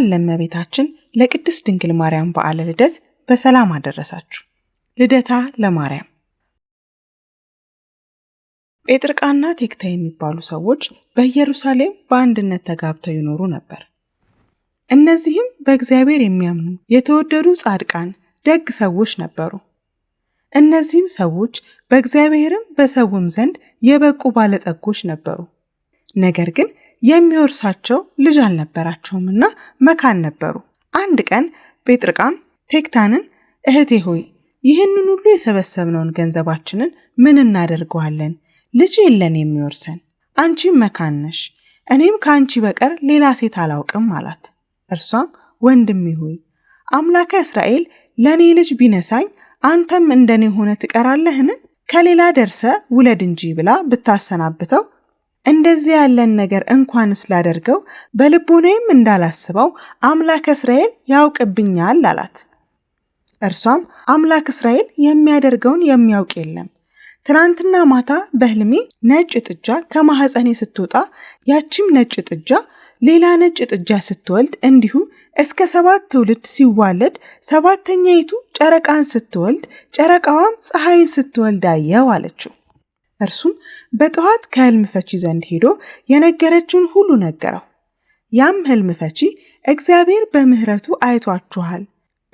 እንኳን ለእመቤታችን ለቅድስት ድንግል ማርያም በዓለ ልደት በሰላም አደረሳችሁ። ልደታ ለማርያም። ጴጥርቃና ቴክታ የሚባሉ ሰዎች በኢየሩሳሌም በአንድነት ተጋብተው ይኖሩ ነበር። እነዚህም በእግዚአብሔር የሚያምኑ የተወደዱ ጻድቃን ደግ ሰዎች ነበሩ። እነዚህም ሰዎች በእግዚአብሔርም በሰውም ዘንድ የበቁ ባለጠጎች ነበሩ። ነገር ግን የሚወርሳቸው ልጅ አልነበራቸውምና መካን ነበሩ። አንድ ቀን ጴጥርቃም ቴክታንን እህቴ ሆይ ይህንን ሁሉ የሰበሰብነውን ገንዘባችንን ምን እናደርገዋለን? ልጅ የለን የሚወርሰን፣ አንቺም መካን ነሽ፣ እኔም ከአንቺ በቀር ሌላ ሴት አላውቅም አላት። እርሷም ወንድሜ ሆይ አምላከ እስራኤል ለእኔ ልጅ ቢነሳኝ አንተም እንደኔ ሆነ ትቀራለህን? ከሌላ ደርሰ ውለድ እንጂ ብላ ብታሰናብተው እንደዚህ ያለን ነገር እንኳን ስላደርገው በልቦናዬም እንዳላስበው አምላክ እስራኤል ያውቅብኛል አላት። እርሷም አምላክ እስራኤል የሚያደርገውን የሚያውቅ የለም። ትናንትና ማታ በሕልሜ ነጭ ጥጃ ከማህፀኔ ስትወጣ ያቺም ነጭ ጥጃ ሌላ ነጭ ጥጃ ስትወልድ እንዲሁ እስከ 7 ትውልድ ሲዋለድ 7ተኛይቱ ጨረቃን ስትወልድ ጨረቃዋም ፀሐይን ስትወልድ አየሁ አለችው። እርሱም በጠዋት ከሕልም ፈቺ ዘንድ ሄዶ የነገረችውን ሁሉ ነገረው። ያም ሕልም ፈቺ እግዚአብሔር በምሕረቱ አይቷችኋል፣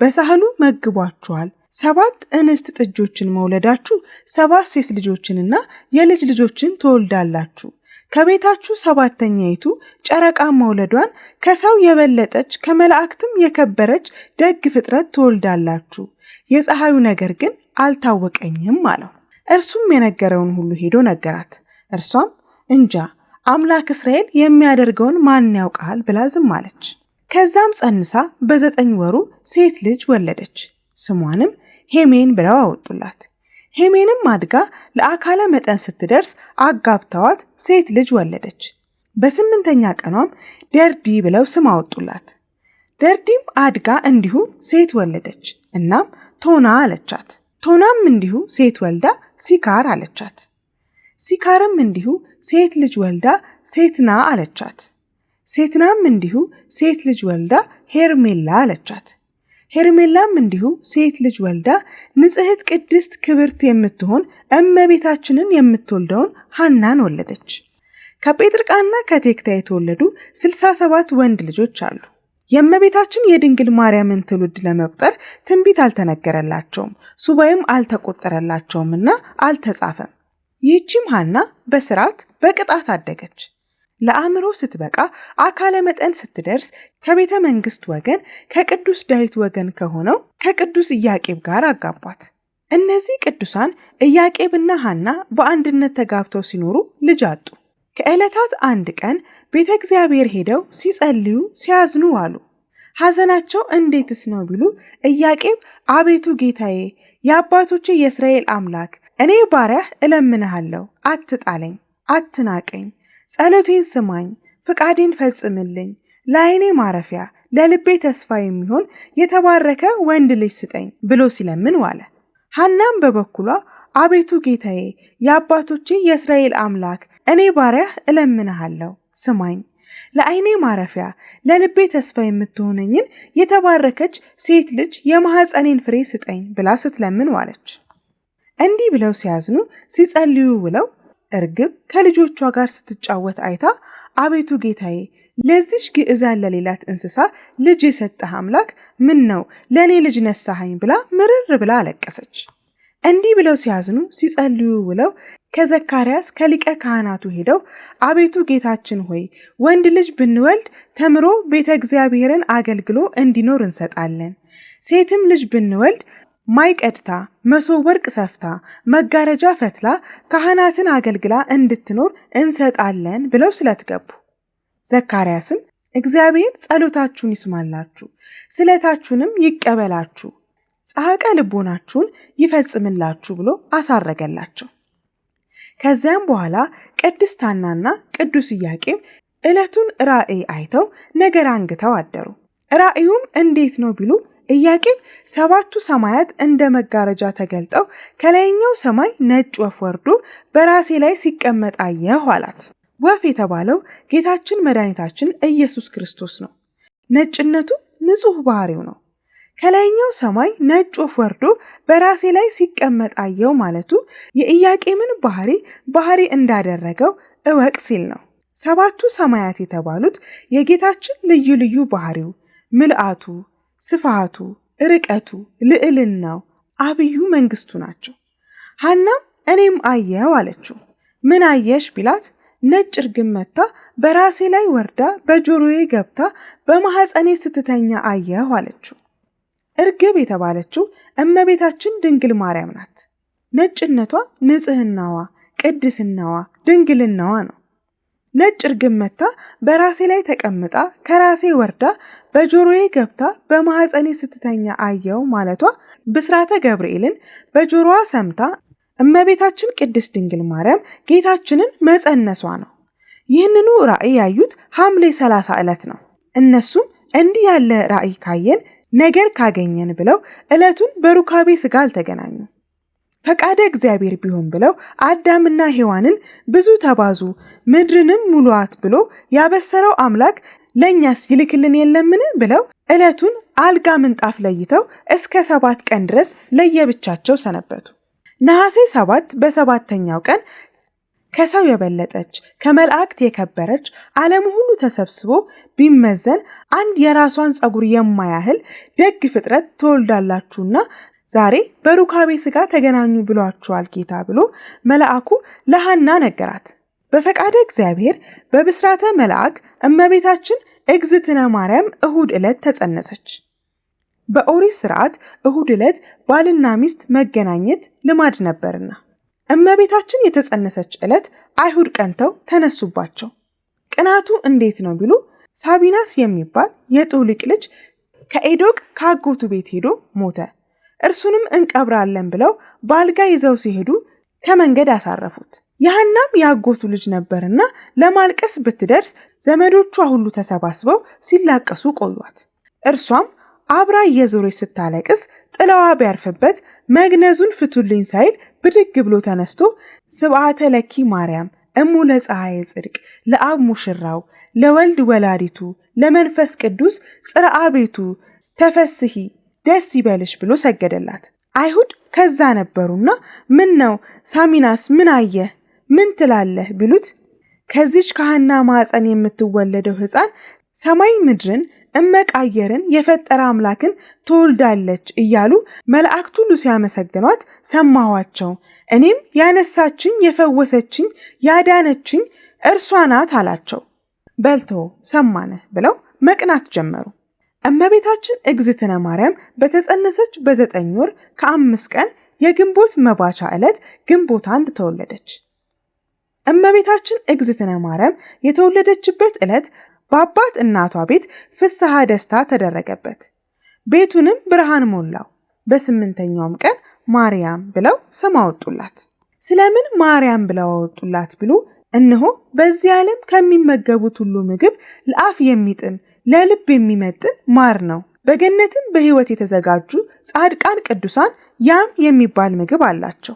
በሳህሉ መግቧችኋል፣ 7 እንስት ጥጆችን መውለዳችሁ 7 ሴት ልጆችንና የልጅ ልጆችን ትወልዳላችሁ። ከቤታችሁ 7ተኛይቱ ጨረቃ መውለዷን ከሰው የበለጠች ከመላእክትም የከበረች ደግ ፍጥረት ትወልዳላችሁ። የፀሐዩ ነገር ግን አልታወቀኝም አለው። እርሱም የነገረውን ሁሉ ሄዶ ነገራት። እርሷም እንጃ አምላክ እስራኤል የሚያደርገውን ማን ያውቃል ብላ ዝም አለች። ከዛም ጸንሳ በ9 ወሩ ሴት ልጅ ወለደች። ስሟንም ሄሜን ብለው አወጡላት። ሄሜንም አድጋ ለአካለ መጠን ስትደርስ አጋብተዋት ሴት ልጅ ወለደች። በ8ኛ ቀኗም ደርዲ ብለው ስም አወጡላት። ደርዲም አድጋ እንዲሁ ሴት ወለደች። እናም ቶና አለቻት። ቶናም እንዲሁ ሴት ወልዳ ሲካር አለቻት። ሲካርም እንዲሁ ሴት ልጅ ወልዳ ሴትና አለቻት። ሴትናም እንዲሁ ሴት ልጅ ወልዳ ሄርሜላ አለቻት። ሄርሜላም እንዲሁ ሴት ልጅ ወልዳ ንጽሕት ቅድስት ክብርት የምትሆን እመቤታችንን የምትወልደውን ሐናን ወለደች። ከጴጥርቃና ከቴክታ የተወለዱ 67 ወንድ ልጆች አሉ። የእመቤታችን የድንግል ማርያምን ትውልድ ለመቁጠር ትንቢት አልተነገረላቸውም፣ ሱባኤም አልተቆጠረላቸውምና አልተጻፈም። ይህችም ሐና በስርዓት በቅጣት አደገች። ለአእምሮ ስትበቃ አካለ መጠን ስትደርስ ከቤተ መንግስት ወገን ከቅዱስ ዳዊት ወገን ከሆነው ከቅዱስ ኢያቄም ጋር አጋቧት። እነዚህ ቅዱሳን ኢያቄምና ሐና በአንድነት ተጋብተው ሲኖሩ ልጅ አጡ። ከዕለታት አንድ ቀን ቤተ እግዚአብሔር ሄደው ሲጸልዩ ሲያዝኑ አሉ። ሐዘናቸው እንዴትስ ነው ቢሉ ኢያቄም አቤቱ ጌታዬ የአባቶቼ የእስራኤል አምላክ እኔ ባሪያህ እለምንሃለሁ፣ አትጣለኝ፣ አትናቀኝ፣ ጸሎቴን ስማኝ፣ ፍቃዴን ፈጽምልኝ፣ ለዓይኔ ማረፊያ ለልቤ ተስፋ የሚሆን የተባረከ ወንድ ልጅ ስጠኝ ብሎ ሲለምን ዋለ። ሐናም በበኩሏ አቤቱ ጌታዬ የአባቶቼ የእስራኤል አምላክ እኔ ባሪያህ እለምንሃለሁ፣ ስማኝ፣ ለዓይኔ ማረፊያ ለልቤ ተስፋ የምትሆነኝን የተባረከች ሴት ልጅ የማኅፀኔን ፍሬ ስጠኝ ብላ ስትለምን ዋለች። እንዲህ ብለው ሲያዝኑ ሲጸልዩ ውለው እርግብ ከልጆቿ ጋር ስትጫወት አይታ አቤቱ ጌታዬ ለዚች ግዕዛን ለሌላት እንስሳ ልጅ የሰጠህ አምላክ ምን ነው ለእኔ ልጅ ነሳኸኝ ብላ ምርር ብላ አለቀሰች። እንዲህ ብለው ሲያዝኑ ሲጸልዩ ውለው ከዘካርያስ ከሊቀ ካህናቱ ሄደው አቤቱ ጌታችን ሆይ ወንድ ልጅ ብንወልድ ተምሮ ቤተ እግዚአብሔርን አገልግሎ እንዲኖር እንሰጣለን፣ ሴትም ልጅ ብንወልድ ማይ ቀድታ መሶብ ወርቅ ሰፍታ መጋረጃ ፈትላ ካህናትን አገልግላ እንድትኖር እንሰጣለን ብለው ስለትገቡ። ዘካርያስም እግዚአብሔር ጸሎታችሁን ይስማላችሁ፣ ስለታችሁንም ይቀበላችሁ፣ ጻሕቀ ልቦናችሁን ይፈጽምላችሁ ብሎ አሳረገላቸው። ከዚያም በኋላ ቅድስት ሐናና ቅዱስ ኢያቄም ዕለቱን ራእይ አይተው ነገር አንግተው አደሩ። ራእዩም እንዴት ነው ቢሉ ኢያቄም 7ቱ ሰማያት እንደ መጋረጃ ተገልጠው ከላይኛው ሰማይ ነጭ ወፍ ወርዶ በራሴ ላይ ሲቀመጥ አየሁ አላት። ወፍ የተባለው ጌታችን መድኃኒታችን ኢየሱስ ክርስቶስ ነው። ነጭነቱ ንጹሕ ባህሪው ነው። ከላይኛው ሰማይ ነጭ ወፍ ወርዶ በራሴ ላይ ሲቀመጥ አየው ማለቱ የኢያቄምን ባህሪ እንዳደረገው እወቅ ሲል ነው። ሰባቱ ሰማያት የተባሉት የጌታችን ልዩ ልዩ ባህሪው፣ ምልአቱ፣ ስፋቱ፣ ርቀቱ፣ ልዕልናው፣ አብዩ መንግስቱ ናቸው። ሐናም እኔም አየው አለችው። ምን አየሽ ቢላት ነጭ እርግብ መታ በራሴ ላይ ወርዳ በጆሮዬ ገብታ በማኅፀኔ ስትተኛ አየሁ አለችው። እርግብ የተባለችው እመቤታችን ድንግል ማርያም ናት። ነጭነቷ ንጽህናዋ፣ ቅድስናዋ፣ ድንግልናዋ ነው። ነጭ እርግብ መታ በራሴ ላይ ተቀምጣ ከራሴ ወርዳ በጆሮዬ ገብታ በማኅፀኔ ስትተኛ አየው ማለቷ ብስራተ ገብርኤልን በጆሮዋ ሰምታ እመቤታችን ቅድስት ድንግል ማርያም ጌታችንን መጸነሷ ነው። ይህንኑ ራእይ ያዩት ሐምሌ 30 ዕለት ነው። እነሱም እንዲህ ያለ ራእይ ካየን ነገር ካገኘን ብለው ዕለቱን በሩካቤ ሥጋ አልተገናኙ። ፈቃደ እግዚአብሔር ቢሆን ብለው አዳምና ሔዋንን ብዙ ተባዙ ምድርንም ሙሉአት ብሎ ያበሰረው አምላክ ለእኛስ ይልክልን የለምን ብለው ዕለቱን አልጋ ምንጣፍ ለይተው እስከ 7 ቀን ድረስ ለየብቻቸው ሰነበቱ። ነሐሴ 7 በሰባተኛው ቀን ከሰው የበለጠች ከመላእክት የከበረች ዓለም ሁሉ ተሰብስቦ ቢመዘን አንድ የራሷን ፀጉር የማያህል ደግ ፍጥረት ትወልዳላችሁና ዛሬ በሩካቤ ሥጋ ተገናኙ ብሏችኋል ጌታ ብሎ መልአኩ ለሐና ነገራት። በፈቃደ እግዚአብሔር በብስራተ መልአክ እመቤታችን እግዝእትነ ማርያም እሁድ ዕለት ተጸነሰች። በኦሪት ሥርዓት እሁድ ዕለት ባልና ሚስት መገናኘት ልማድ ነበርና እመቤታችን የተጸነሰች ዕለት አይሁድ ቀንተው ተነሱባቸው። ቅናቱ እንዴት ነው ቢሉ ሳቢናስ የሚባል የጦሊቅ ልጅ ከኤዶቅ ካጎቱ ቤት ሄዶ ሞተ። እርሱንም እንቀብራለን ብለው በአልጋ ይዘው ሲሄዱ ከመንገድ አሳረፉት። የሐናም ያጎቱ ልጅ ነበርና ለማልቀስ ብትደርስ ዘመዶቿ ሁሉ ተሰባስበው ሲላቀሱ ቆዩት። እርሷም አብራ እየዞረች ስታለቅስ ጥላዋ ቢያርፍበት መግነዙን ፍቱልኝ ሳይል ብድግ ብሎ ተነስቶ ስብዓተ ለኪ ማርያም እሙ ለፀሐየ ጽድቅ ለአብ ሙሽራው ለወልድ ወላዲቱ ለመንፈስ ቅዱስ ጽርዓ ቤቱ ተፈስሂ ደስ ይበልሽ ብሎ ሰገደላት። አይሁድ ከዛ ነበሩና ምን ነው ሳሚናስ ምን አየህ ምን ትላለህ ቢሉት ከዚች ከሐና ማኅፀን የምትወለደው ሕፃን ሰማይ ምድርን እመቃየርን የፈጠረ አምላክን ትወልዳለች እያሉ መላእክት ሁሉ ሲያመሰግኗት ሰማኋቸው። እኔም ያነሳችኝ የፈወሰችኝ ያዳነችኝ እርሷ ናት አላቸው። በልቶ ሰማነህ ብለው መቅናት ጀመሩ። እመቤታችን እግዝእትነ ማርያም በተጸነሰች በ9 ወር ከ5 ቀን የግንቦት መባቻ ዕለት ግንቦት 1 ተወለደች። እመቤታችን እግዝእትነ ማርያም የተወለደችበት ዕለት በአባት እናቷ ቤት ፍስሐ ደስታ ተደረገበት። ቤቱንም ብርሃን ሞላው። በ8ኛውም ቀን ማርያም ብለው ስም አወጡላት። ስለምን ማርያም ብለው አወጡላት ቢሉ እነሆ በዚህ ዓለም ከሚመገቡት ሁሉ ምግብ ለአፍ የሚጥም ለልብ የሚመጥን ማር ነው። በገነትም በሕይወት የተዘጋጁ ጻድቃን ቅዱሳን ያም የሚባል ምግብ አላቸው።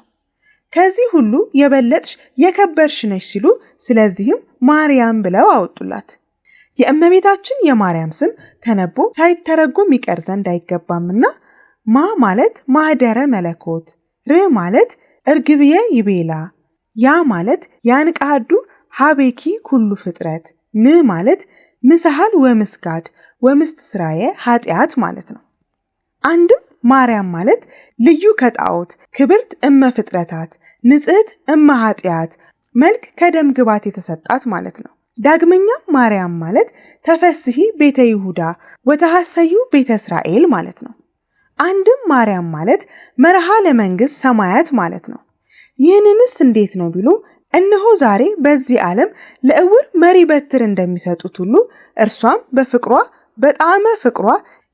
ከዚህ ሁሉ የበለጥሽ የከበርሽ ነሽ ሲሉ ስለዚህም ማርያም ብለው አወጡላት። የእመቤታችን የማርያም ስም ተነቦ ሳይተረጎም ይቀር ዘንድ አይገባምና ማ ማለት ማህደረ መለኮት፣ ር ማለት እርግብየ ይቤላ፣ ያ ማለት ያንቃዱ ሀቤኪ ኩሉ ፍጥረት፣ ም ማለት ምሳሃል ወምስጋድ ወምስት ስራየ ኃጢአት ማለት ነው። አንድም ማርያም ማለት ልዩ ከጣዖት ክብርት እመ ፍጥረታት ንጽሕት እመ ኃጢአት መልክ ከደም ግባት የተሰጣት ማለት ነው። ዳግመኛም ማርያም ማለት ተፈስሂ ቤተ ይሁዳ ወተሐሰዩ ቤተ እስራኤል ማለት ነው። አንድም ማርያም ማለት መርሃ ለመንግሥት ሰማያት ማለት ነው። ይህንንስ እንዴት ነው ቢሉ እነሆ ዛሬ በዚህ ዓለም ለእውር መሪ በትር እንደሚሰጡት ሁሉ እርሷም በፍቅሯ በጣዕመ ፍቅሯ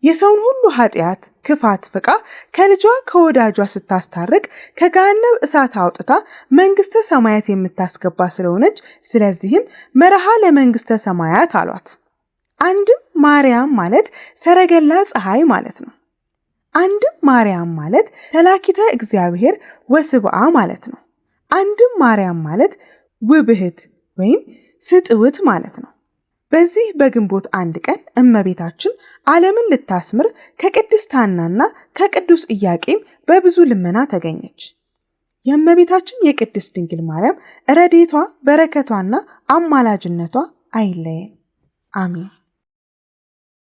የሰውን ሁሉ ኃጢአት ክፋት ፍቃ ከልጇ ከወዳጇ ስታስታርቅ ከገሃነም እሳት አውጥታ መንግሥተ ሰማያት የምታስገባ ስለሆነች ስለዚህም መርሃ ለመንግሥተ ሰማያት አሏት። አንድም ማርያም ማለት ሰረገላ ፀሐይ ማለት ነው። አንድም ማርያም ማለት ተላኪተ እግዚአብሔር ወስብአ ማለት ነው። አንድም ማርያም ማለት ውብህት ወይም ስጥውት ማለት ነው። በዚህ በግንቦት 1 ቀን እመቤታችን ዓለምን ልታስምር ከቅድስት ሐናና ከቅዱስ ኢያቄም በብዙ ልመና ተገኘች። የእመቤታችን የቅድስት ድንግል ማርያም ረድኤቷ በረከቷና አማላጅነቷ አይለየን። አሜን።